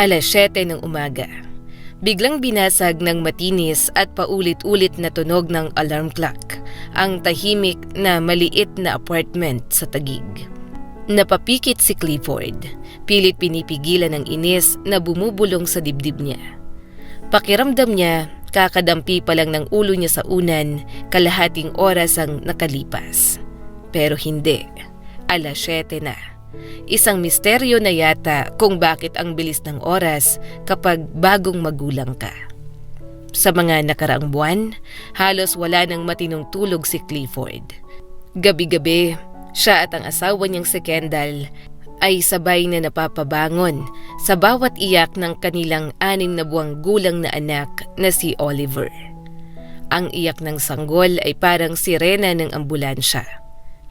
7:00 ng umaga. Biglang binasag ng matinis at paulit-ulit na tunog ng alarm clock ang tahimik na maliit na apartment sa Taguig. Napapikit si Clifford, pilit pinipigilan ng inis na bumubulong sa dibdib niya. Pakiramdam niya, kakadampi pa lang ng ulo niya sa unan, kalahating oras ang nakalipas. Pero hindi, 7:00 na. Isang misteryo na yata kung bakit ang bilis ng oras kapag bagong magulang ka. Sa mga nakaraang buwan, halos wala nang matinong tulog si Clifford. Gabi-gabi, siya at ang asawa niyang si Kendall ay sabay na napapabangon sa bawat iyak ng kanilang 6 na buwang gulang na anak na si Oliver. Ang iyak ng sanggol ay parang sirena ng ambulansya.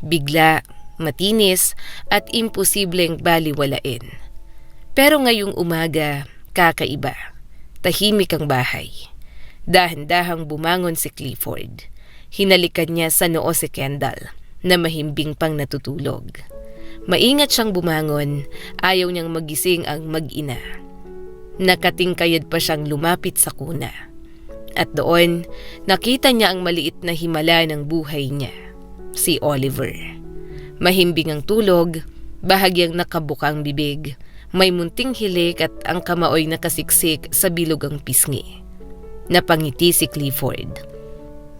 Bigla, matinis at imposibleng baliwalain. Pero ngayong umaga, kakaiba. Tahimik ang bahay. Dahan-dahang bumangon si Clifford. Hinalikan niya sa noo si Kendall na mahimbing pang natutulog. Maingat siyang bumangon, ayaw niyang magising ang mag-ina. Nakatingkayad pa siyang lumapit sa kuna. At doon, nakita niya ang maliit na himala ng buhay niya, si Oliver. Mahimbing ang tulog, bahagyang nakabukang bibig, may munting hilik at ang kamaoy nakasiksik sa bilugang pisngi. Napangiti si Clifford.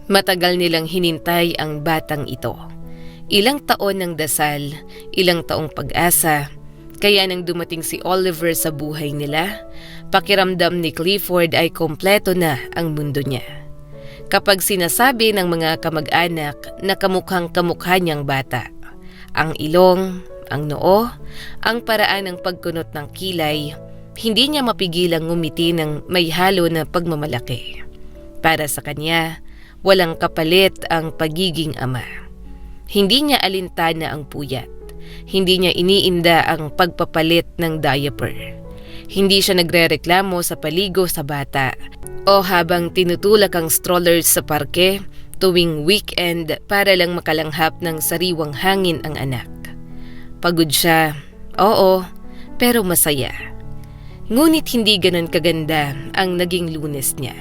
Matagal nilang hinintay ang batang ito. Ilang taon ng dasal, ilang taong pag-asa, kaya nang dumating si Oliver sa buhay nila, pakiramdam ni Clifford ay kompleto na ang mundo niya. Kapag sinasabi ng mga kamag-anak na kamukhang kamukha niyang bata, ang ilong, ang noo, ang paraan ng pagkunot ng kilay, hindi niya mapigilang ngumiti ng may halo na pagmamalaki. Para sa kanya, walang kapalit ang pagiging ama. Hindi niya alintana ang puyat. Hindi niya iniinda ang pagpapalit ng diaper. Hindi siya nagrereklamo sa paligo sa bata o habang tinutulak ang stroller sa parke tuwing weekend para lang makalanghap ng sariwang hangin ang anak. Pagod siya, oo, pero masaya. Ngunit hindi ganon kaganda ang naging Lunes niya.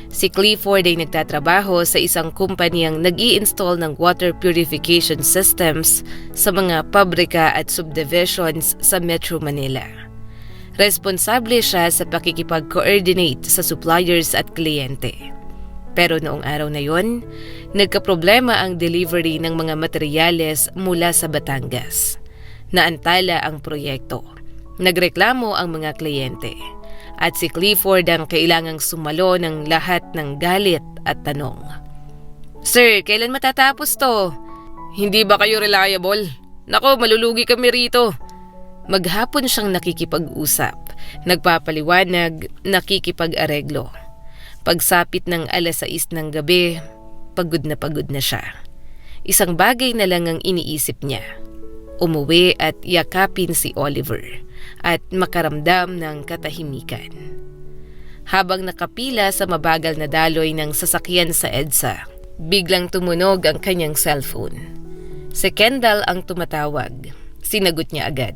Si Clifford ay nagtatrabaho sa isang kumpanyang nag-i-install ng water purification systems sa mga pabrika at subdivisions sa Metro Manila. Responsable siya sa pakikipag-coordinate sa suppliers at kliyente. Pero noong araw na yon, nagkaproblema ang delivery ng mga materyales mula sa Batangas. Naantala ang proyekto. Nagreklamo ang mga kliyente. At si Clifford ang kailangang sumalo ng lahat ng galit at tanong. "Sir, kailan matatapos to? Hindi ba kayo reliable? Nako, malulugi kami rito." Maghapon siyang nakikipag-usap, nagpapaliwanag, nakikipag-areglo. Pagsapit ng 6:00 ng gabi, pagod na siya. Isang bagay na lang ang iniisip niya. Umuwi at yakapin si Oliver at makaramdam ng katahimikan. Habang nakapila sa mabagal na daloy ng sasakyan sa EDSA, biglang tumunog ang kanyang cellphone. Si Kendall ang tumatawag. Sinagot niya agad.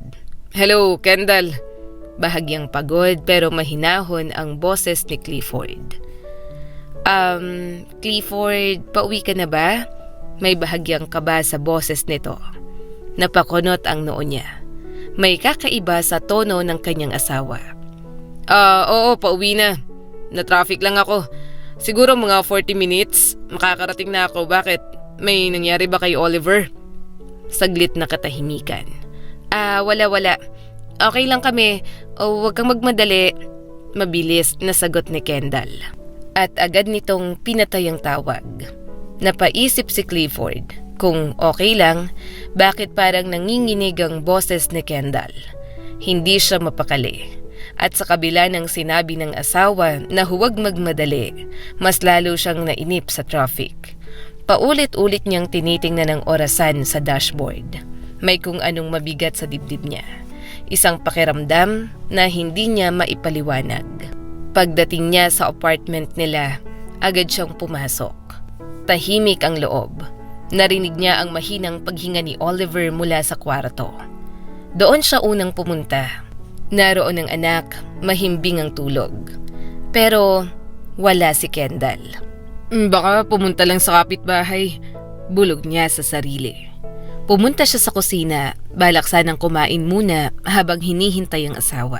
"Hello, Kendall." Bahagyang pagod pero mahinahon ang boses ni Clifford. Clifford, pauwi ka na ba?" May bahagyang kaba sa boses nito. Napakunot ang noo niya. May kakaiba sa tono ng kanyang asawa. Oo, pauwi na. Na-traffic lang ako. Siguro mga 40 minutes. Makakarating na ako. Bakit? May nangyari ba kay Oliver?" Saglit na katahimikan. Wala. Okay lang kami. Huwag kang magmadali." Mabilis na sagot ni Kendall. At agad nitong pinatay ang tawag. Napaisip si Clifford kung okay lang, bakit parang nanginginig ang boses ni Kendall. Hindi siya mapakali. At sa kabila ng sinabi ng asawa na huwag magmadali, mas lalo siyang nainip sa traffic. Paulit-ulit niyang tinitingnan ang orasan sa dashboard. May kung anong mabigat sa dibdib niya. Isang pakiramdam na hindi niya maipaliwanag. Pagdating niya sa apartment nila, agad siyang pumasok. Tahimik ang loob. Narinig niya ang mahinang paghinga ni Oliver mula sa kwarto. Doon siya unang pumunta. Naroon ang anak, mahimbing ang tulog. Pero wala si Kendall. Baka pumunta lang sa kapitbahay, bulog niya sa sarili. Pumunta siya sa kusina, balak sanang kumain muna habang hinihintay ang asawa.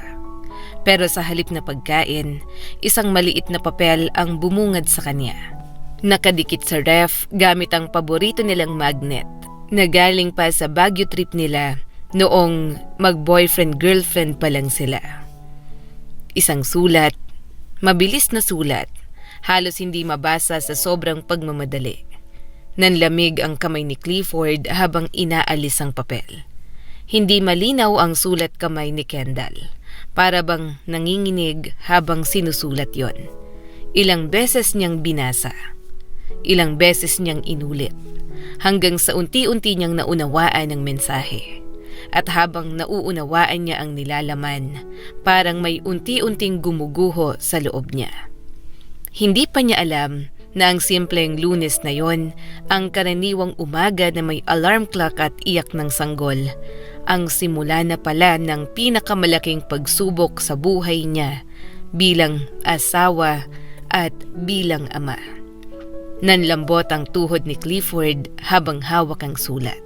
Pero sa halip na pagkain, isang maliit na papel ang bumungad sa kanya. Nakadikit sa ref gamit ang paborito nilang magnet na galing pa sa Baguio trip nila noong mag-boyfriend-girlfriend pa lang sila. Isang sulat, mabilis na sulat, halos hindi mabasa sa sobrang pagmamadali. Nanlamig ang kamay ni Clifford habang inaalis ang papel. Hindi malinaw ang sulat kamay ni Kendall, para bang nanginginig habang sinusulat yon. Ilang beses niyang binasa, ilang beses niyang inulit, hanggang sa unti-unti niyang naunawaan ang mensahe. At habang nauunawaan niya ang nilalaman, parang may unti-unting gumuguho sa loob niya. Hindi pa niya alam na ang simpleng Lunes na yon, ang karaniwang umaga na may alarm clock at iyak ng sanggol, ang simula na pala ng pinakamalaking pagsubok sa buhay niya bilang asawa at bilang ama. Nanlambot ang tuhod ni Clifford habang hawak ang sulat.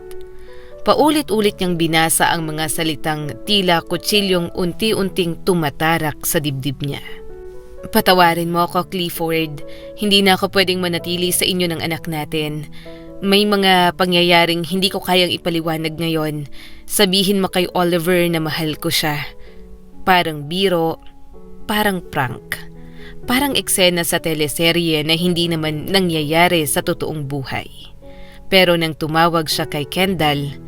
Paulit-ulit niyang binasa ang mga salitang tila kutsilyong unti-unting tumatarak sa dibdib niya. Patawarin mo ako, Clifford. Hindi na ako pwedeng manatili sa inyo ng anak natin. May mga pangyayaring hindi ko kayang ipaliwanag ngayon. Sabihin mo kay Oliver na mahal ko siya. Parang biro, parang prank. Parang eksena sa teleserye na hindi naman nangyayari sa totoong buhay. Pero nang tumawag siya kay Kendall,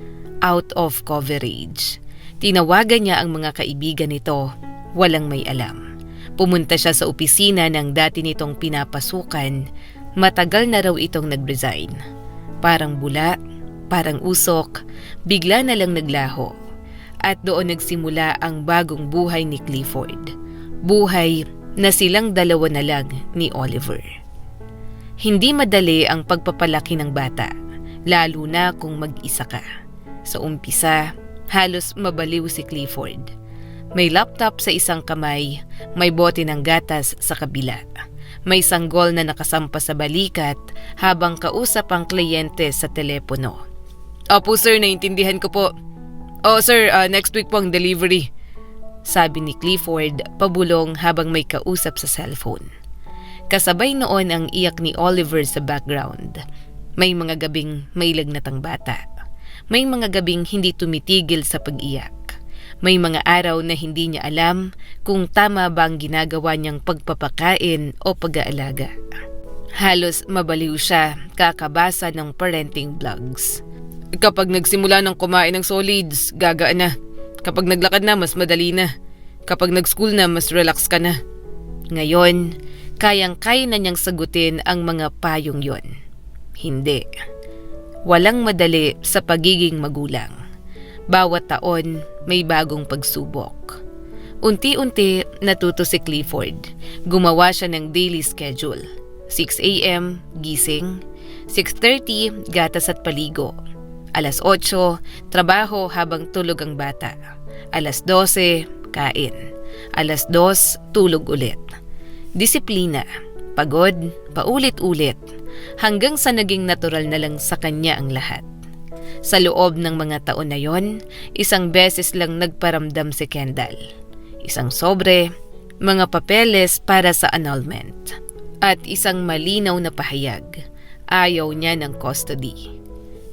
out of coverage. Tinawagan niya ang mga kaibigan nito, walang may alam. Pumunta siya sa opisina ng dati nitong pinapasukan, matagal na raw itong nag-resign. Parang bula, parang usok, bigla na lang naglaho. At doon nagsimula ang bagong buhay ni Clifford. Buhay na silang dalawa na lang ni Oliver. Hindi madali ang pagpapalaki ng bata, lalo na kung mag-isa ka. Sa umpisa, halos mabaliw si Clifford. May laptop sa isang kamay, may bote ng gatas sa kabila. May sanggol na nakasampa sa balikat habang kausap ang kliyente sa telepono. Opo sir, naintindihan ko po. Oh sir, next week po ang delivery. Sabi ni Clifford pabulong habang may kausap sa cellphone. Kasabay noon ang iyak ni Oliver sa background. May mga gabing may lagnat ang bata. May mga gabing hindi tumitigil sa pag-iyak. May mga araw na hindi niya alam kung tama ba ang ginagawa niyang pagpapakain o pag-aalaga. Halos mabaliw siya kakabasa ng parenting blogs. Kapag nagsimula ng kumain ng solids, gagaan na. Kapag naglakad na, mas madali na. Kapag nag-school na, mas relax ka na. Ngayon, kayang-kaya na niyang sagutin ang mga payong yon. Hindi. Walang madali sa pagiging magulang. Bawat taon, may bagong pagsubok. Unti-unti, natuto si Clifford. Gumawa siya ng daily schedule. 6 a.m., gising. 6:30, gatas at paligo. 8:00, trabaho habang tulog ang bata. 12:00, kain. 2:00, tulog ulit. Disiplina, pagod, paulit-ulit, hanggang sa naging natural na lang sa kanya ang lahat. Sa loob ng mga taon na yon, isang beses lang nagparamdam si Kendall. Isang sobre, mga papeles para sa annulment, at isang malinaw na pahayag. Ayaw niya ng custody.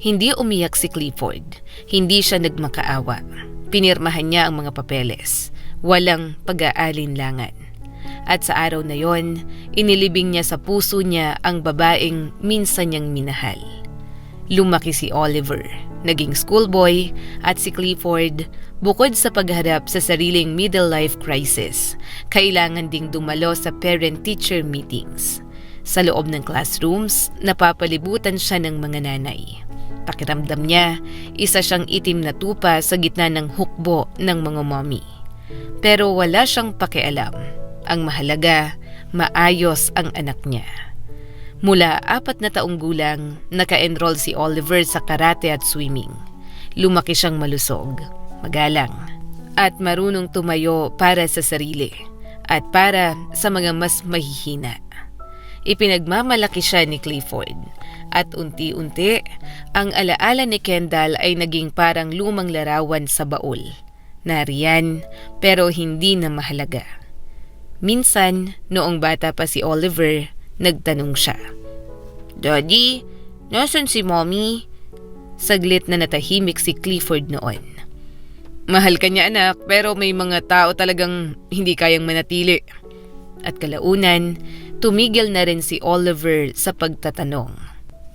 Hindi umiyak si Clifford, hindi siya nagmakaawa. Pinirmahan niya ang mga papeles, walang pag-aalinlangan. At sa araw na yon, inilibing niya sa puso niya ang babaeng minsan niyang minahal. Lumaki si Oliver, naging schoolboy, at si Clifford, bukod sa pagharap sa sariling middle life crisis, kailangan ding dumalo sa parent-teacher meetings. Sa loob ng classrooms, napapalibutan siya ng mga nanay. Pakiramdam niya, isa siyang itim na tupa sa gitna ng hukbo ng mga mommy. Pero wala siyang pakialam. Ang mahalaga, maayos ang anak niya. Mula 4 na taong gulang, naka-enroll si Oliver sa karate at swimming. Lumaki siyang malusog, magalang. at marunong tumayo para sa sarili at para sa mga mas mahihina. Ipinagmamalaki siya ni Clifford at unti-unti ang alaala ni Kendall ay naging parang lumang larawan sa baul. Nariyan pero hindi na mahalaga. Minsan, noong bata pa si Oliver, nagtanong siya, "Daddy, nasan si Mommy?" Saglit na natahimik si Clifford noon. "Mahal ka niya anak, pero may mga tao talagang hindi kayang manatili." At kalaunan, tumigil na rin si Oliver sa pagtatanong.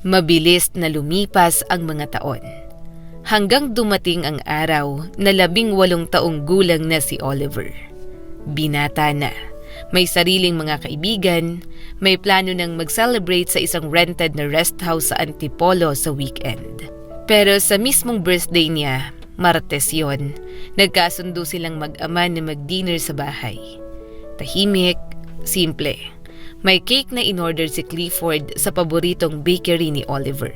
Mabilis na lumipas ang mga taon. Hanggang dumating ang araw na 18 taong gulang na si Oliver. Binata na, may sariling mga kaibigan, may plano ng mag-celebrate sa isang rented na rest house sa Antipolo sa weekend. Pero sa mismong birthday niya, Martes yon, nagkasundo silang mag-ama na mag-dinner sa bahay. Tahimik, simple. May cake na in-order si Clifford sa paboritong bakery ni Oliver.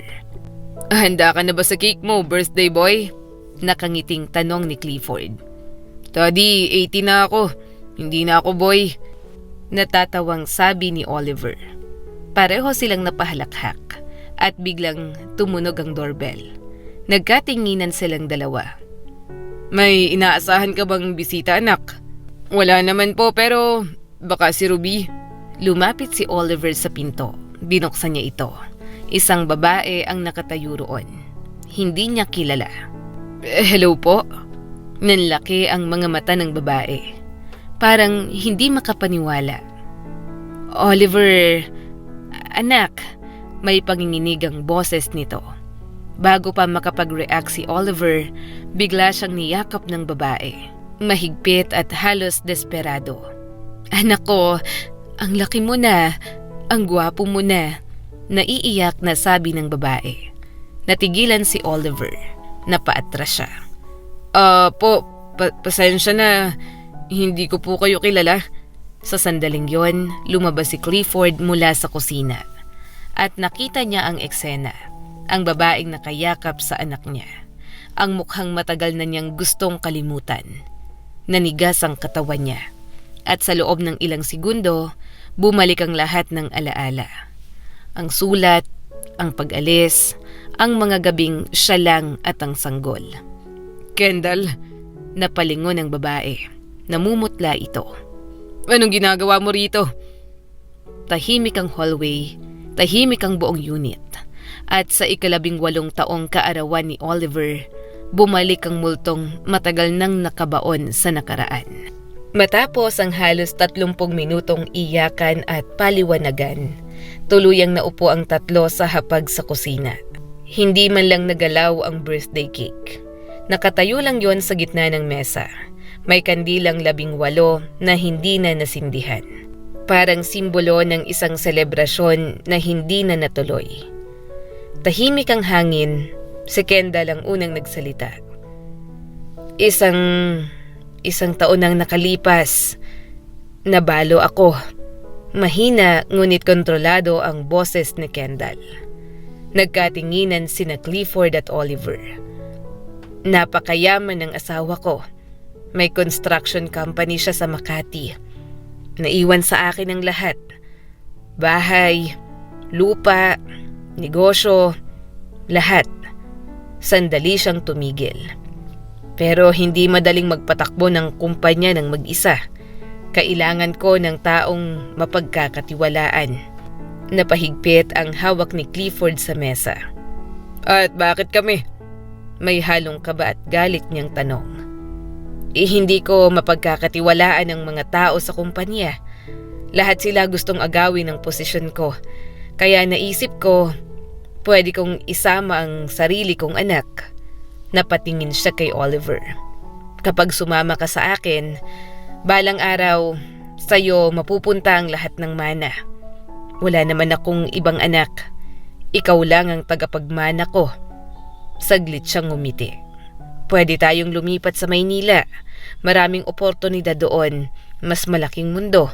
"Handa ka na ba sa cake mo, birthday boy?" Nakangiting tanong ni Clifford. "Daddy, 18 na ako. Hindi na ako boy." Natatawang sabi ni Oliver. Pareho silang napahalakhak at biglang tumunog ang doorbell. Nagkatinginan silang dalawa. "May inaasahan ka bang bisita anak?" "Wala naman po pero baka si Ruby." Lumapit si Oliver sa pinto. Binuksan niya ito. Isang babae ang nakatayo roon. Hindi niya kilala. "Hello po?" Nanlaki ang mga mata ng babae. Parang hindi makapaniwala. "Oliver, anak," may panginginig ang boses nito. Bago pa makapag-react si Oliver, bigla siyang niyakap ng babae. Mahigpit at halos desperado. "Anak ko, ang laki mo na, ang gwapo mo na," naiiyak na sabi ng babae. Natigilan si Oliver. Napaatras siya. Pasensya na, hindi ko po kayo kilala." Sa sandaling yon, lumabas si Clifford mula sa kusina. At nakita niya ang eksena. Ang babaeng nakayakap sa anak niya. Ang mukhang matagal na niyang gustong kalimutan. Nanigas ang katawan niya. At sa loob ng ilang segundo, bumalik ang lahat ng alaala. Ang sulat, ang pag-alis, ang mga gabing siya lang at ang sanggol. "Kendall," napalingon ang babae. Namumutla ito. "Anong ginagawa mo rito?" Tahimik ang hallway, tahimik ang buong unit. At sa 18 taong kaarawan ni Oliver, bumalik ang multong matagal nang nakabaon sa nakaraan. Matapos ang halos 30 minutong iyakan at paliwanagan, tuluyang naupo ang tatlo sa hapag sa kusina. Hindi man lang nagalaw ang birthday cake. Nakatayo lang yon sa gitna ng mesa. May kandilang 18 na hindi na nasindihan. Parang simbolo ng isang selebrasyon na hindi na natuloy. Tahimik ang hangin, si Kendall ang unang nagsalita. Isang taon nang nakalipas. Nabalo ako. Mahina ngunit kontrolado ang boses ni Kendall. Nagkatinginan sina Clifford at Oliver. "Napakayaman ng asawa ko. May construction company siya sa Makati. Naiwan sa akin ang lahat. Bahay, lupa, negosyo, lahat." Sandali siyang tumigil. "Pero hindi madaling magpatakbo ng kumpanya ng mag-isa. Kailangan ko ng taong mapagkakatiwalaan." Napahigpit ang hawak ni Clifford sa mesa. "At bakit kami?" May halong kaba at galit niyang tanong. Hindi ko mapagkakatiwalaan ang mga tao sa kumpanya. Lahat sila gustong agawin ang posisyon ko. Kaya naisip ko, pwede kong isama ang sarili kong anak. Napatingin siya kay Oliver. "Kapag sumama ka sa akin, balang araw, sa'yo mapupunta ang lahat ng mana. Wala naman akong ibang anak. Ikaw lang ang tagapagmana ko." Saglit siyang ngumiti. "Pwede tayong lumipat sa Maynila. Maraming oportunidad doon. Mas malaking mundo."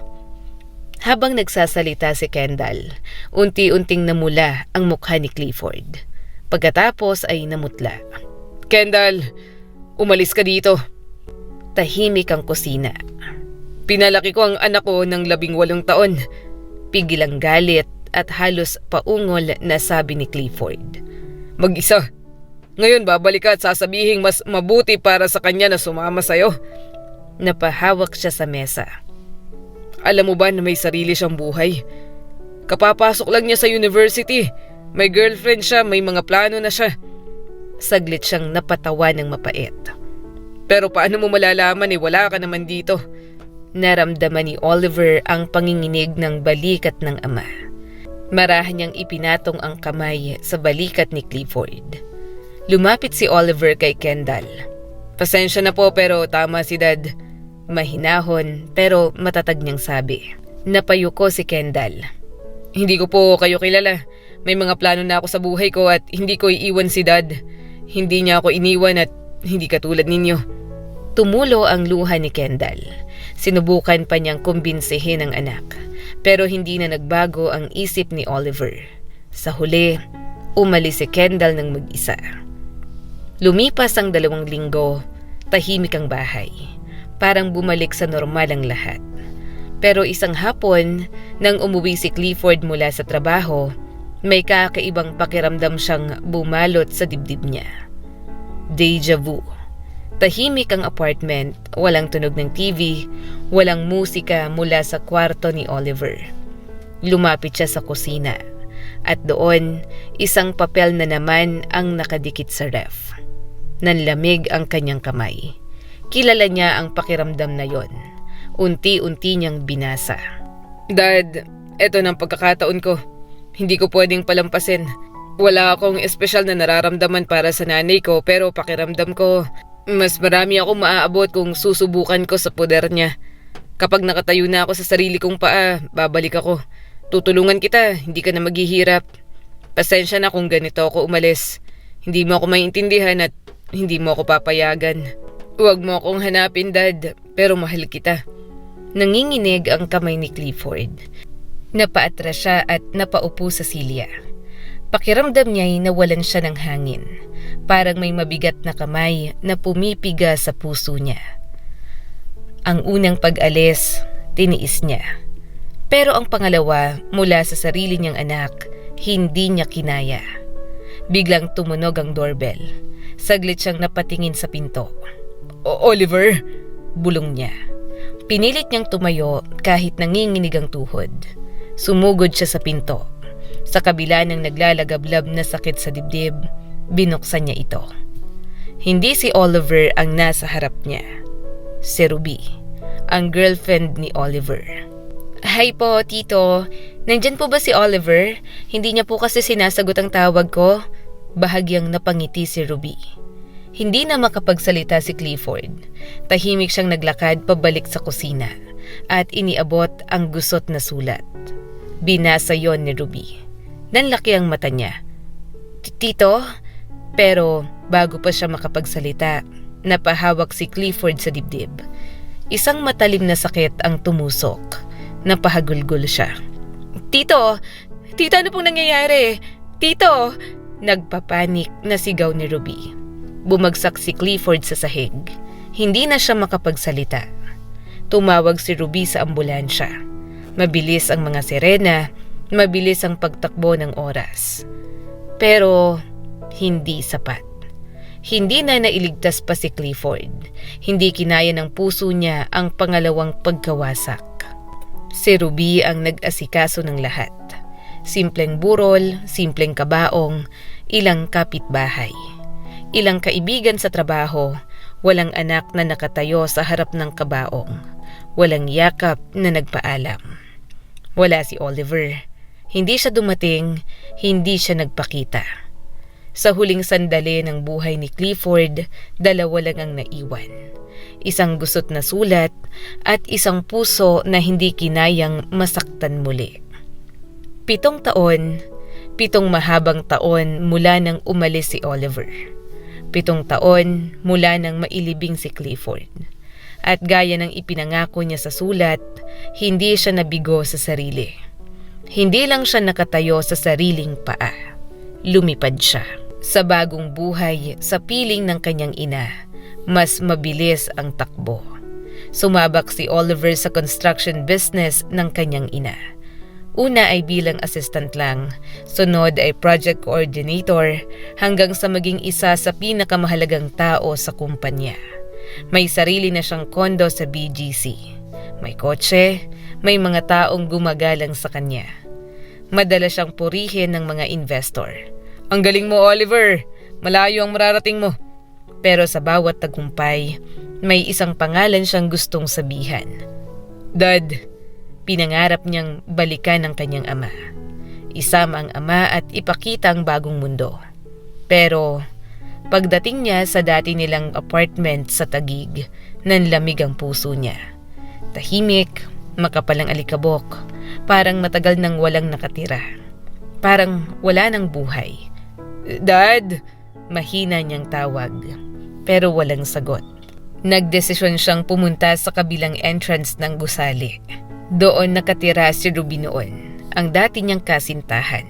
Habang nagsasalita si Kendall, unti-unting namula ang mukha ni Clifford. Pagkatapos ay namutla. "Kendall, umalis ka dito." Tahimik ang kusina. Pinalaki ko ang anak ko ng 18 taon. Pigil ang galit at halos paungol na sabi ni Clifford. Mag-isa. Ngayon babalik ka at sasabihing mas mabuti para sa kanya na sumama sa'yo. Napahawak siya sa mesa. Alam mo ba na may sarili siyang buhay? Kapapasok lang niya sa university. May girlfriend siya, may mga plano na siya. Saglit siyang napatawa ng mapait. Pero paano mo malalaman wala ka naman dito? Naramdaman ni Oliver ang panginginig ng balikat ng ama. Marahan niyang ipinatong ang kamay sa balikat ni Clifford. Lumapit si Oliver kay Kendall. Pasensya na po pero tama si Dad. Mahinahon pero matatag niyang sabi. Napayuko si Kendall. Hindi ko po kayo kilala. May mga plano na ako sa buhay ko at hindi ko iiwan si Dad. Hindi niya ako iniwan at hindi katulad ninyo. Tumulo ang luha ni Kendall. Sinubukan pa niyang kumbinsihin ang anak. Pero hindi na nagbago ang isip ni Oliver. Sa huli, umalis si Kendall ng mag-isa. Lumipas ang 2 linggo, tahimik ang bahay. Parang bumalik sa normal ang lahat. Pero isang hapon, nang umuwi si Clifford mula sa trabaho, may kakaibang pakiramdam siyang bumalot sa dibdib niya. Deja vu. Tahimik ang apartment, walang tunog ng TV, walang musika mula sa kwarto ni Oliver. Lumapit siya sa kusina at doon isang papel na naman ang nakadikit sa ref. Nanlamig ang kanyang kamay. Kilala niya ang pakiramdam na yon. Unti-unti niyang binasa. Dad, eto ng pagkakataon ko. Hindi ko pwedeng palampasin. Wala akong espesyal na nararamdaman para sa nanay ko pero pakiramdam ko mas marami akong maaabot kung susubukan ko sa poder niya. Kapag nakatayo na ako sa sarili kong paa, babalik ako. Tutulungan kita, hindi ka na maghihirap. Pasensya na kung ganito ako umalis. Hindi mo ako maintindihan at hindi mo ako papayagan. Huwag mo akong hanapin, Dad, pero mahal kita. Nanginginig ang kamay ni Clifford. Napaatras siya at napaupo sa silya. Pakiramdam niya'y nawalan siya ng hangin. Parang may mabigat na kamay na pumipiga sa puso niya. Ang unang pag-alis, tiniis niya. Pero ang pangalawa, mula sa sarili niyang anak, hindi niya kinaya. Biglang tumunog ang doorbell. Saglit siyang napatingin sa pinto. Oliver? Bulong niya. Pinilit niyang tumayo kahit nanginginig ang tuhod. Sumugod siya sa pinto. Sa kabila ng naglalagablab na sakit sa dibdib, binuksan niya ito. Hindi si Oliver ang nasa harap niya. Si Ruby, ang girlfriend ni Oliver. Hi po, Tito. Nandyan po ba si Oliver? Hindi niya po kasi sinasagot ang tawag ko. Bahagyang napangiti si Ruby. Hindi na makapagsalita si Clifford. Tahimik siyang naglakad pabalik sa kusina at iniabot ang gusot na sulat. Binasa yon ni Ruby. Nanlaki ang mata niya. Tito? Pero bago pa siya makapagsalita, napahawak si Clifford sa dibdib. Isang matalim na sakit ang tumusok. Napahagulgol siya. Tito! Tito, ano pong nangyayari? Tito! Nagpapanik na sigaw ni Ruby. Bumagsak si Clifford sa sahig. Hindi na siya makapagsalita. Tumawag si Ruby sa ambulansya. Mabilis ang mga sirena, mabilis ang pagtakbo ng oras. Pero hindi sapat. Hindi na nailigtas pa si Clifford. Hindi kinaya ng puso niya ang pangalawang pagkawasak. Si Ruby ang nag-asikaso ng lahat. Simpleng burol, simpleng kabaong, ilang kapitbahay. Ilang kaibigan sa trabaho, walang anak na nakatayo sa harap ng kabaong. Walang yakap na nagpaalam. Wala si Oliver. Hindi siya dumating, hindi siya nagpakita. Sa huling sandali ng buhay ni Clifford, 2 lang ang naiwan. Isang gusot na sulat at isang puso na hindi kinayang masaktan muli. 7 taon, 7 mahabang taon mula nang umalis si Oliver. 7 taon mula nang mailibing si Clifford. At gaya ng ipinangako niya sa sulat, hindi siya nabigo sa sarili. Hindi lang siya nakatayo sa sariling paa. Lumipad siya sa bagong buhay sa piling ng kanyang ina, mas mabilis ang takbo. Sumabak si Oliver sa construction business ng kanyang ina. Una ay bilang assistant lang, sunod ay project coordinator, hanggang sa maging isa sa pinakamahalagang tao sa kumpanya. May sarili na siyang kondo sa BGC. May kotse, may mga taong gumagalang sa kanya. Madalas siyang purihin ng mga investor. "Ang galing mo, Oliver! Malayo ang mararating mo." Pero sa bawat tagumpay, may isang pangalan siyang gustong sabihan. "Dad." Pinangarap niyang balikan ang kanyang ama. Isama ang ama at ipakita ang bagong mundo. Pero pagdating niya sa dati nilang apartment sa Taguig, nanlamig ang puso niya. Tahimik, makapal ang alikabok, parang matagal nang walang nakatira. Parang wala nang buhay. "Dad!" Mahina niyang tawag, pero walang sagot. Nagdesisyon siyang pumunta sa kabilang entrance ng gusali. Doon nakatira si Ruby noon, ang dati niyang kasintahan.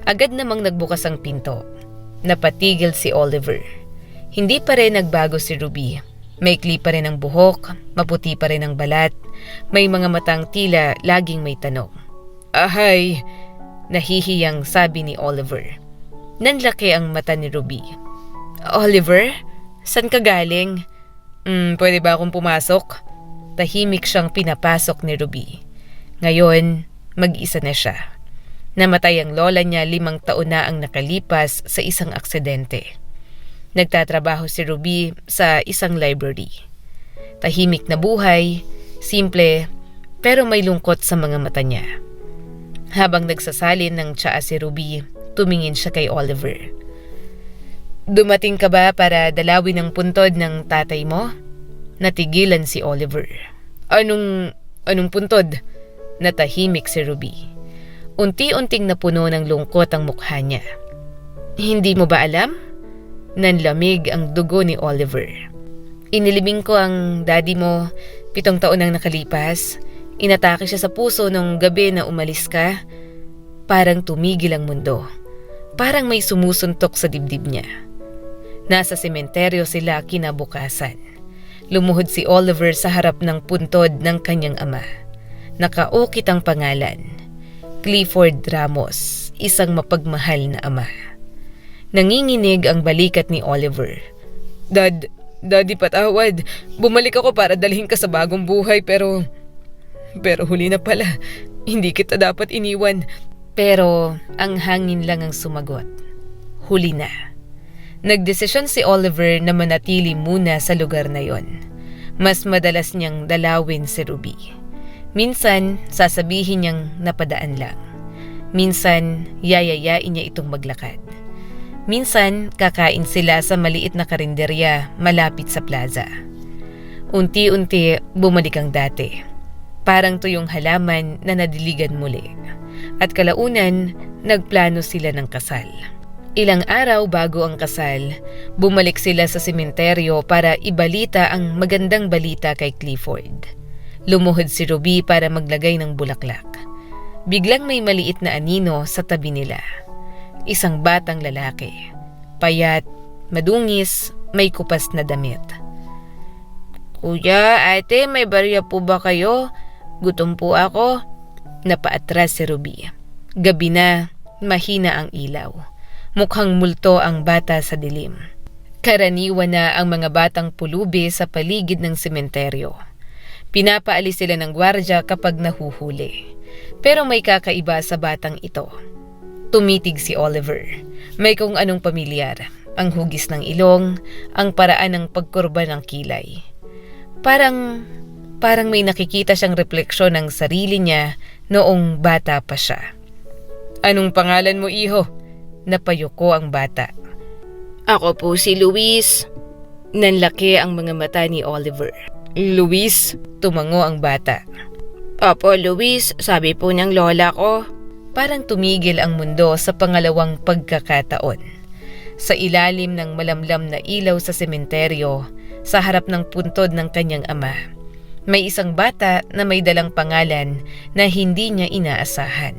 Agad namang nagbukas ang pinto. Napatigil si Oliver. Hindi pa rin nagbago si Ruby. Maikli pa rin ang buhok, maputi pa rin ang balat, may mga matang tila laging may tanong. "Ahay!" Nahihiyang sabi ni Oliver. Nanlaki ang mata ni Ruby. "Oliver? San ka galing?" Pwede ba akong pumasok?" Tahimik siyang pinapasok ni Ruby. Ngayon, mag-isa na siya. Namatay ang lola niya 5 taon na ang nakalipas sa isang aksidente. Nagtatrabaho si Ruby sa isang library. Tahimik na buhay, simple, pero may lungkot sa mga mata niya. Habang nagsasalin ng tsaa si Ruby, tumingin siya kay Oliver. "Dumating ka ba para dalawin ang puntod ng tatay mo?" Natigilan si Oliver. Anong puntod?" Natahimik si Ruby. Unti-unting napuno ng lungkot ang mukha niya. "Hindi mo ba alam?" Nanlamig ang dugo ni Oliver. "Inilibing ko ang daddy mo 7 taon nang nakalipas. Inatake siya sa puso nung gabi na umalis ka." Parang tumigil ang mundo. Parang may sumusuntok sa dibdib niya. Nasa sementeryo sila kinabukasan. Lumuhod si Oliver sa harap ng puntod ng kanyang ama. Nakaukit ang pangalan. Clifford Ramos, isang mapagmahal na ama. Nanginginig ang balikat ni Oliver. Daddy patawad. Bumalik ako para dalhin ka sa bagong buhay pero huli na pala. Hindi kita dapat iniwan." Pero ang hangin lang ang sumagot. Huli na. Nagdesisyon si Oliver na manatili muna sa lugar na yon. Mas madalas niyang dalawin si Ruby. Minsan, sasabihin niyang napadaan lang. Minsan, yayayain niya itong maglakad. Minsan, kakain sila sa maliit na karinderya malapit sa plaza. Unti-unti, bumalik ang dati. Parang tuyong halaman na nadiligan muli. At kalaunan, nagplano sila ng kasal. Ilang araw bago ang kasal, bumalik sila sa sementeryo para ibalita ang magandang balita kay Clifford. Lumuhod si Ruby para maglagay ng bulaklak. Biglang may maliit na anino sa tabi nila. Isang batang lalaki. Payat, madungis, may kupas na damit. "Kuya, ate, may barya po ba kayo? Gutom po ako." Napaatras si Ruby. Gabi na, mahina ang ilaw. Mukhang multo ang bata sa dilim. Karaniwan na ang mga batang pulubi sa paligid ng sementeryo. Pinapaalis sila ng gwardya kapag nahuhuli. Pero may kakaiba sa batang ito. Tumitig si Oliver. May kung anong pamilyar. Ang hugis ng ilong, ang paraan ng pagkurba ng kilay. Parang may nakikita siyang refleksyon ng sarili niya noong bata pa siya. "Anong pangalan mo, iho?" Napayuko ang bata. "Ako po si Luis." Nanlaki ang mga mata ni Oliver. "Luis?" Tumango ang bata. "Opo, Luis. Sabi po ng lola ko." Parang tumigil ang mundo sa pangalawang pagkakataon. Sa ilalim ng malamlam na ilaw sa sementeryo, sa harap ng puntod ng kanyang ama, may isang bata na may dalang pangalan na hindi niya inaasahan.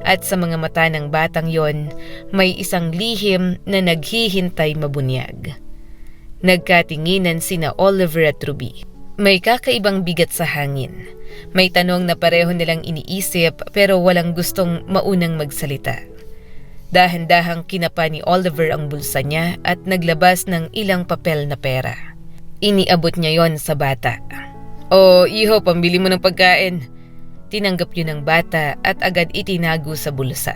At sa mga mata ng batang yon, may isang lihim na naghihintay mabunyag. Nagkatinginan sina Oliver at Ruby. May kakaibang bigat sa hangin. May tanong na pareho nilang iniisip pero walang gustong maunang magsalita. Dahan-dahang kinapa ni Oliver ang bulsa niya at naglabas ng ilang papel na pera. Iniabot niya yon sa bata. "O, iho, pambili mo ng pagkain." Tinanggap yun ng bata at agad itinago sa bulsa.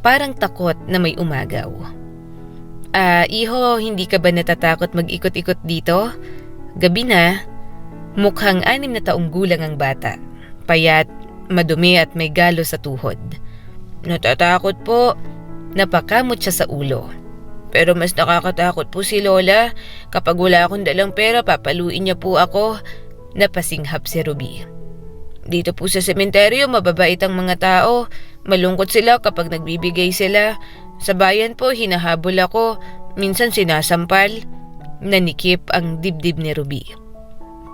Parang takot na may umagaw. Iho, hindi ka ba natatakot mag-ikot-ikot dito? Gabi na." Mukhang 6 na taong gulang ang bata. Payat, madumi at may galo sa tuhod. "Natatakot po." Napakamot siya sa ulo. "Pero mas nakakatakot po si Lola. Kapag wala akong dalang pera, papaluin niya po ako." Napasinghap si Ruby. "Dito po sa sementeryo, mababait ang mga tao. Malungkot sila kapag nagbibigay sila. Sa bayan po, hinahabol ako. Minsan sinasampal." Nanikip ang dibdib ni Ruby.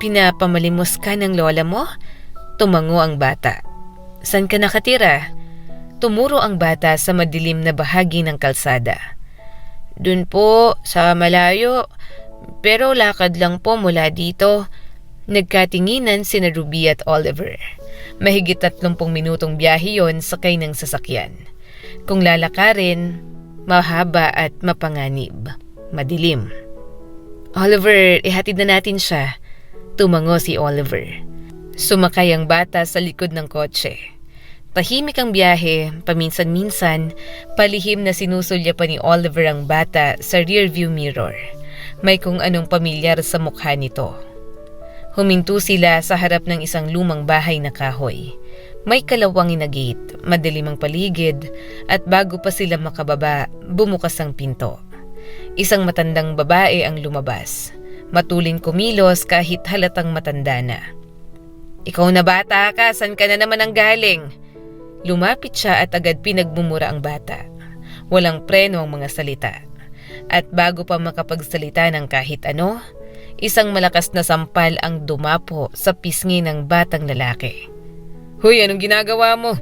"Pinapamalimos ka ng lola mo?" Tumango ang bata. "San ka nakatira?" Tumuro ang bata sa madilim na bahagi ng kalsada. "Dun po, sa malayo. Pero lakad lang po mula dito." Nagkatinginan sina Ruby at Oliver. Mahigit 30 minutong biyahe yon sakay ng sasakyan. Kung lalakarin, mahaba at mapanganib. Madilim. "Oliver, ihatid na natin siya." Tumango si Oliver. Sumakay ang bata sa likod ng kotse. Tahimik ang biyahe, paminsan-minsan, palihim na sinusulya pa ni Oliver ang bata sa rearview mirror. May kung anong pamilyar sa mukha nito. Huminto sila sa harap ng isang lumang bahay na kahoy. May kalawangin na gate, madilim ang paligid, at bago pa sila makababa, bumukas ang pinto. Isang matandang babae ang lumabas. Matulin kumilos kahit halatang matanda na. "Ikaw na bata ka, san ka na naman ang galing?" Lumapit siya at agad pinagmumura ang bata. Walang preno ang mga salita. At bago pa makapagsalita ng kahit ano, isang malakas na sampal ang dumapo sa pisngi ng batang lalaki. "Hoy, anong ginagawa mo?"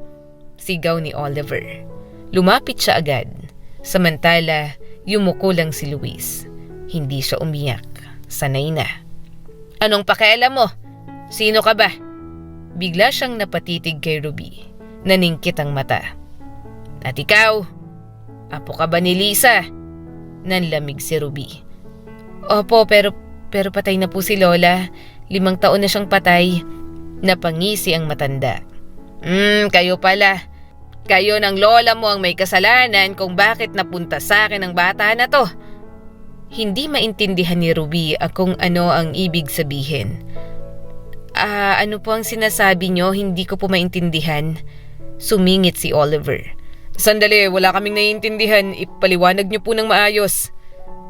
Sigaw ni Oliver. Lumapit siya agad. Samantala, yumuko lang si Luis. Hindi siya umiyak. Sanay na. "Anong pakialam mo? Sino ka ba?" Bigla siyang napatitig kay Ruby. Naningkit ang mata. "At ikaw? Apo ka ba ni Lisa?" Nanlamig si Ruby. "Opo, pero patay na po si Lola. 5 taon na siyang patay." Napangisi ang matanda. Kayo pala. Kayo ng lola mo ang may kasalanan kung bakit napunta sa akin ang bata na to." Hindi maintindihan ni Ruby kung ano ang ibig sabihin. Ano po ang sinasabi nyo? Hindi ko po maintindihan." Sumingit si Oliver. "Sandali, wala kaming naiintindihan. Ipaliwanag nyo po ng maayos."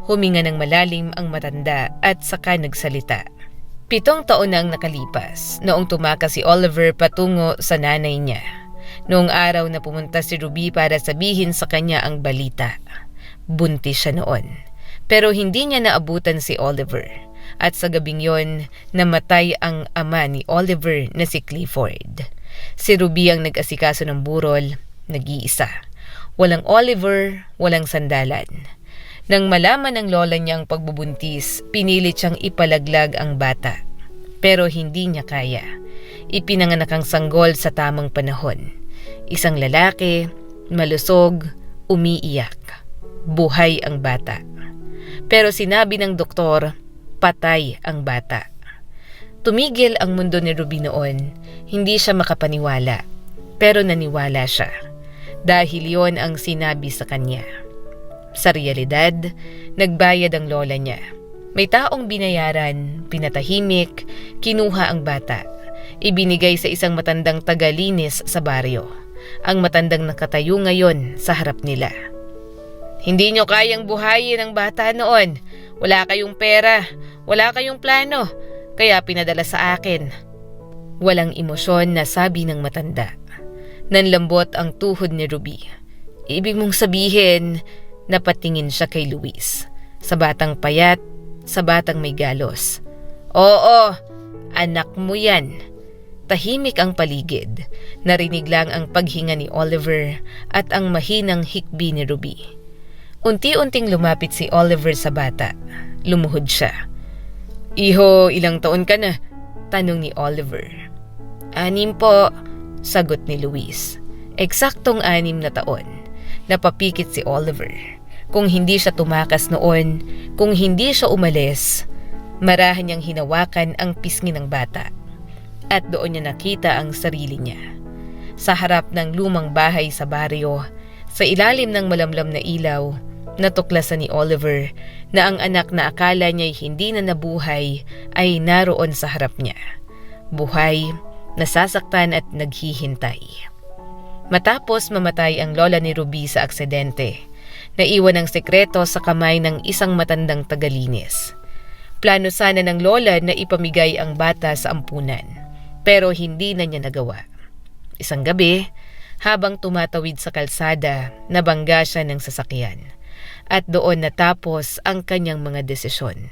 Huminga ng malalim ang matanda at saka nagsalita. 7 taon na ang nakalipas noong tumakas si Oliver patungo sa nanay niya. Noong araw na pumunta si Ruby para sabihin sa kanya ang balita. Buntis siya noon. Pero hindi niya naabutan si Oliver. At sa gabing yon, namatay ang ama ni Oliver na si Clifford. Si Ruby ang nag-asikaso ng burol, nag-iisa. Walang Oliver, walang sandalan. Nang malaman ng lola niyang pagbubuntis, pinilit siyang ipalaglag ang bata. Pero hindi niya kaya. Ipinanganak ang sanggol sa tamang panahon. Isang lalaki, malusog, umiiyak. Buhay ang bata. Pero sinabi ng doktor, patay ang bata. Tumigil ang mundo ni Ruby noon. Hindi siya makapaniwala. Pero naniwala siya. Dahil yon ang sinabi sa kanya. Sa realidad, nagbayad ang lola niya. May taong binayaran, pinatahimik, kinuha ang bata. Ibinigay sa isang matandang tagalinis sa baryo. Ang matandang nakatayo ngayon sa harap nila. "Hindi nyo kayang buhayin ang bata noon. Wala kayong pera, wala kayong plano, kaya pinadala sa akin." Walang emosyon na sabi ng matanda. Nanlambot ang tuhod ni Ruby. "Ibig mong sabihin," napatingin siya kay Luis. Sa batang payat, sa batang may galos. "Oo, anak mo yan." Tahimik ang paligid. Narinig lang ang paghinga ni Oliver at ang mahinang hikbi ni Ruby. Unti-unting lumapit si Oliver sa bata. Lumuhod siya. "Iho, ilang taon ka na?" tanong ni Oliver. "6 po," sagot ni Luis. Eksaktong 6 na taon. Napapikit si Oliver. Kung hindi siya tumakas noon, kung hindi siya umalis, marahan niyang hinawakan ang pisngi ng bata. At doon niya nakita ang sarili niya. Sa harap ng lumang bahay sa baryo, sa ilalim ng malamlam na ilaw, natuklasan ni Oliver na ang anak na akala niya'y hindi na nabuhay ay naroon sa harap niya. Buhay, nasasaktan at naghihintay. Matapos mamatay ang lola ni Ruby sa aksidente, naiwan ang sekreto sa kamay ng isang matandang tagalinis. Plano sana ng lola na ipamigay ang bata sa ampunan, pero hindi na niya nagawa. Isang gabi, habang tumatawid sa kalsada, nabangga siya ng sasakyan. At doon natapos ang kanyang mga desisyon.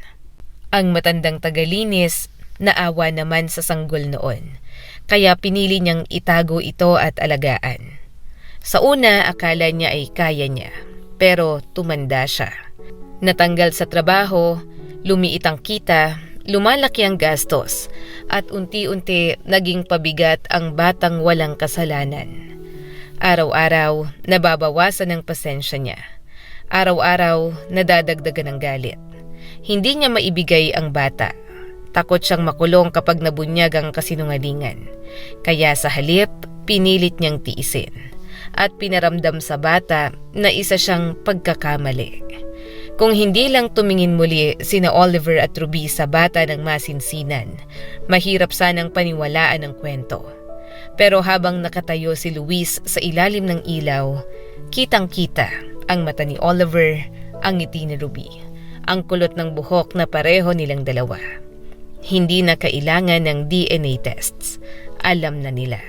Ang matandang tagalinis naawa naman sa sanggol noon, kaya pinili niyang itago ito at alagaan. Sa una, akala niya ay kaya niya, pero tumanda siya. Natanggal sa trabaho, lumiit ang kita, lumalaki ang gastos, at unti-unti naging pabigat ang batang walang kasalanan. Araw-araw, nababawasan ang pasensya niya. Araw-araw, nadadagdagan ng galit. Hindi niya maibigay ang bata. Takot siyang makulong kapag nabunyag ang kasinungalingan. Kaya sa halip, pinilit niyang tiisin. At pinaramdam sa bata na isa siyang pagkakamali. Kung hindi lang tumingin muli sina Oliver at Ruby sa bata ng masinsinan, mahirap sanang paniwalaan ang kwento. Pero habang nakatayo si Luis sa ilalim ng ilaw, kitang-kita ang mata ni Oliver, ang ngiti ni Ruby, ang kulot ng buhok na pareho nilang dalawa. Hindi na kailangan ng DNA tests. Alam na nila.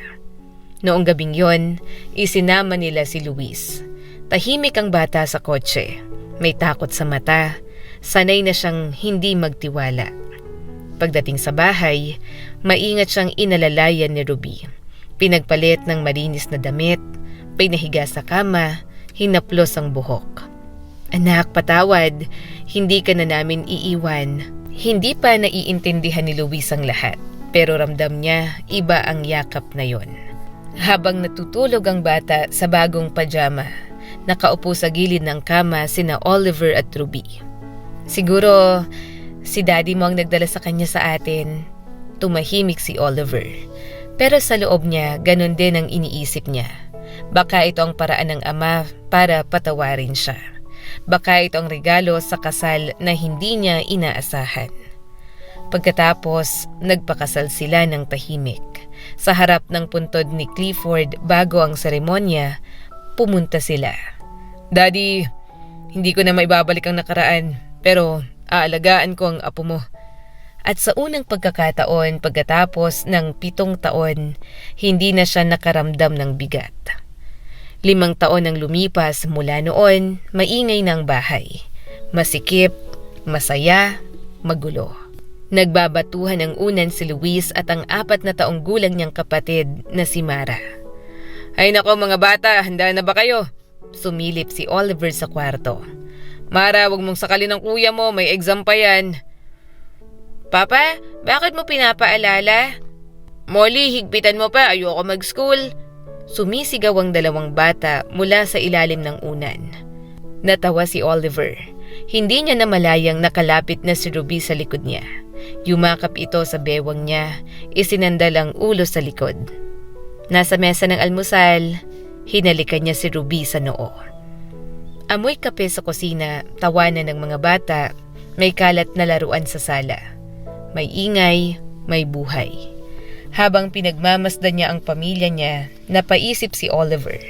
Noong gabing yon, isinama nila si Luis. Tahimik ang bata sa kotse. May takot sa mata. Sanay na siyang hindi magtiwala. Pagdating sa bahay, maingat siyang inalalayan ni Ruby. Pinagpalit ng malinis na damit, pinahiga sa kama, hinaplos ang buhok. "Anak, patawad. Hindi ka na namin iiwan." Hindi pa naiintindihan ni Luis ang lahat, pero ramdam niya iba ang yakap na yon. Habang natutulog ang bata sa bagong pajama, nakaupo sa gilid ng kama sina Oliver at Ruby. "Siguro si Daddy mo ang nagdala sa kanya sa atin." Tumahimik si Oliver. Pero sa loob niya, ganun din ang iniisip niya. Baka ito ang paraan ng ama para patawarin siya. Baka ito ang regalo sa kasal na hindi niya inaasahan. Pagkatapos, nagpakasal sila ng tahimik. Sa harap ng puntod ni Clifford bago ang seremonya, pumunta sila. "Daddy, hindi ko na maibabalik ang nakaraan, pero aalagaan ko ang apo mo." At sa unang pagkakataon pagkatapos ng 7 taon, hindi na siya nakaramdam ng bigat. 5 taon ang lumipas mula noon, maingay na ang bahay. Masikip, masaya, magulo. Nagbabatuhan ang unan si Luis at ang 4 na taong gulang niyang kapatid na si Mara. "Ay nako mga bata, handa na ba kayo?" Sumilip si Oliver sa kwarto. "Mara, wag mong sakalin ng kuya mo, may exam pa yan." "Papa, bakit mo pinapaalala?" "Molly, higpitan mo pa, ayoko mag-school." Sumisigaw ang 2 bata mula sa ilalim ng unan. Natawa si Oliver. Hindi niya namalayang nakalapit na si Ruby sa likod niya. Yumakap ito sa bewang niya, isinandal ang ulo sa likod. Nasa mesa ng almusal, hinalikan niya si Ruby sa noo. Amoy kape sa kusina, tawanan ng mga bata, may kalat na laruan sa sala. May ingay, may buhay. Habang pinagmamasdan niya ang pamilya niya, napaisip si Oliver.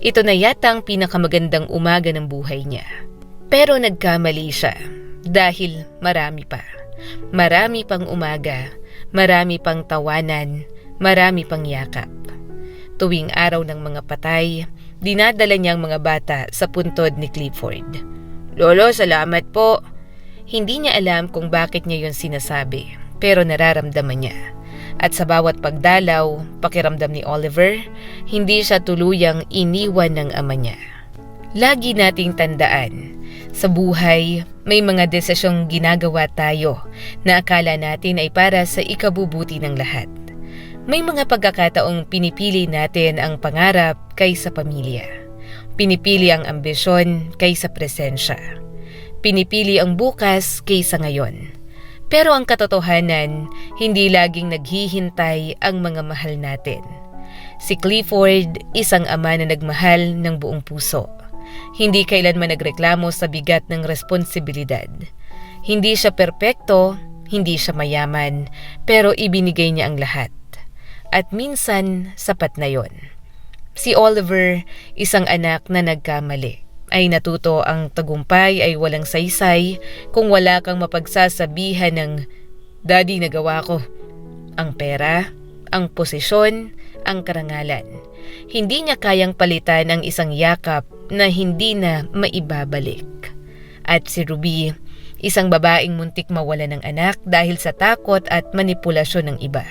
Ito na yata ang pinakamagandang umaga ng buhay niya. Pero nagkamali siya dahil marami pa. Marami pang umaga, marami pang tawanan, marami pang yakap. Tuwing araw ng mga patay, dinadala niya ang mga bata sa puntod ni Clifford. "Lolo, salamat po." Hindi niya alam kung bakit niya yon sinasabi, pero nararamdaman niya. At sa bawat pagdalaw, pakiramdam ni Oliver, hindi siya tuluyang iniwan ng ama niya. Lagi nating tandaan, Sa buhay, may mga desisyong ginagawa tayo na akala natin ay para sa ikabubuti ng lahat. May mga pagkakataong pinipili natin ang pangarap kaysa pamilya. Pinipili ang ambisyon kaysa presensya. Pinipili ang bukas kaysa ngayon. Pero ang katotohanan, hindi laging naghihintay ang mga mahal natin. Si Clifford, isang ama na nagmahal ng buong puso. Hindi kailanman nagreklamo sa bigat ng responsibilidad. Hindi siya perpekto, hindi siya mayaman, pero ibinigay niya ang lahat. At minsan, sapat na yon. Si Oliver, isang anak na nagkamali, ay natuto ang tagumpay ay walang saysay kung wala kang mapagsasabihan ng, "Daddy, nagawa ko." Ang pera, ang posisyon, ang karangalan. Hindi niya kayang palitan ang isang yakap na hindi na maibabalik. At si Ruby, isang babaeng muntik mawala ng anak dahil sa takot at manipulasyon ng iba.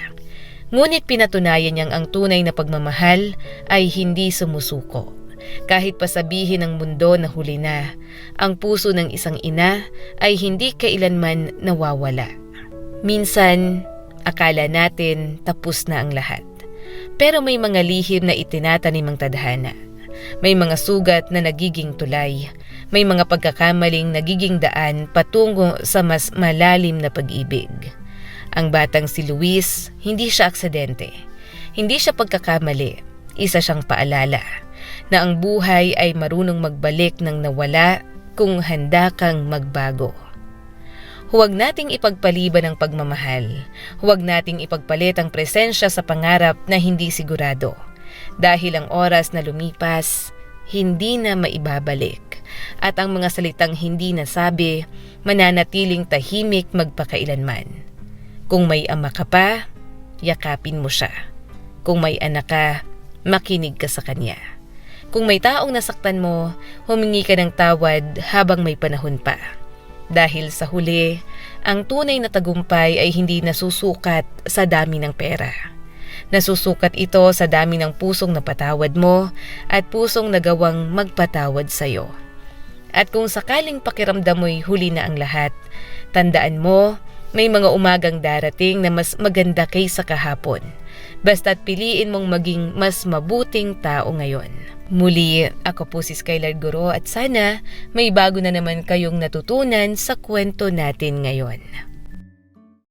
Ngunit pinatunayan niyang ang tunay na pagmamahal ay hindi sumusuko. Kahit pasabihin ng mundo na huli na, ang puso ng isang ina ay hindi kailanman nawawala. Minsan, akala natin tapos na ang lahat. Pero may mga lihim na itinatanim ang tadhana. May mga sugat na nagiging tulay. May mga pagkakamaling nagiging daan patungo sa mas malalim na pag-ibig. Ang batang si Luis, hindi siya aksidente. Hindi siya pagkakamali. Isa siyang paalala na ang buhay ay marunong magbalik ng nawala kung handa kang magbago. Huwag nating ipagpaliban ang pagmamahal. Huwag nating ipagpalit ang presensya sa pangarap na hindi sigurado. Dahil ang oras na lumipas, hindi na maibabalik. At ang mga salitang hindi nasabi, mananatiling tahimik magpakailanman. Kung may ama ka pa, yakapin mo siya. Kung may anak ka, makinig ka sa kanya. Kung may taong nasaktan mo, humingi ka ng tawad habang may panahon pa. Dahil sa huli, ang tunay na tagumpay ay hindi nasusukat sa dami ng pera. Nasusukat ito sa dami ng pusong napatawad mo at pusong nagawang magpatawad sa'yo. At kung sakaling pakiramdam mo'y huli na ang lahat, tandaan mo, may mga umagang darating na mas maganda kaysa kahapon. Basta't piliin mong maging mas mabuting tao ngayon. Muli, ako po si Skylar Guro at sana may bago na naman kayong natutunan sa kwento natin ngayon.